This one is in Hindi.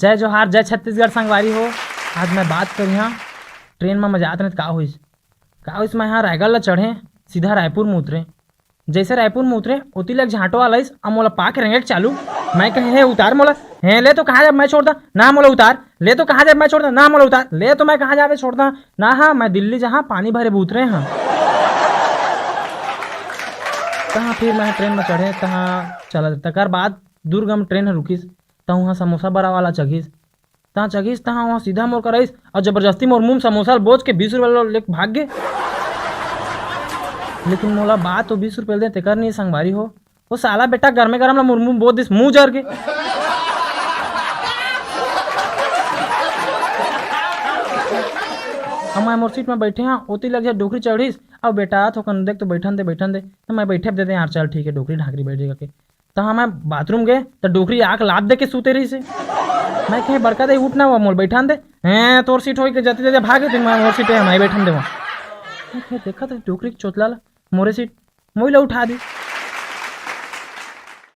जय जोहार, जय छत्तीसगढ़ संगवारी हो। आज मैं बात करूँ यहाँ ट्रेन में जात नहीं का होइस मैं यहाँ रायगढ़ ला चढ़े सीधा रायपुर में उतरे। जैसे रायपुर में उतरे उती लग झांटो वाला अब मोला पा के रेंगेट चालू। मैं कहे हे उतार मोला, हे ले तो कहाँ जब मैं छोड़ता ना, मोला उतार ले तो कहाँ जब मैं छोड़ता ना, मोला उतार ले तो मैं कहाँ जावे छोड़ता ना। हाँ मैं दिल्ली जहाँ पानी भरे उतरे हाँ। तहाँ फिर मैं ट्रेन में चढ़े तहाँ चला तकर बाद दुर्गम ट्रेन रुकिस तहाँ वहाँ समोसा बड़ा वाला चघिस तहाँ वहाँ सीधा मोर कराइस और जबरदस्ती मोर मुँह समोसा बोझ के 20 रुपये लेके भाग गए। लेकिन मोला बात तो 20 रुपये दे तेकर नहीं संगवारी हो। वो साला बेटा गरमे गरम ला मोर मुँह बोझ दिस मुँह जर के। अब मैं मोर सीट में बैठे हाँ ओती लग जाए डोकरी चढ़ीस अब बेटा थोकन देख तो बैठन दे तो मैं बैठे दे यार चल ठीक है डोकरी ढाकरी बैठ जाएगा के। तहाँ मैं बाथरूम गए तो डोकरी आँख लाद दे के सूते रही से। मैं कहे बड़का दे उठना हुआ मोल बैठान दे हैं तोर सीट हो के जाते जाते भागे तो मैं मोर सीट है मैं बैठन दे वहाँ। देखा तो डोकरी चोतला मोरे सीट मोई ला उठा दी।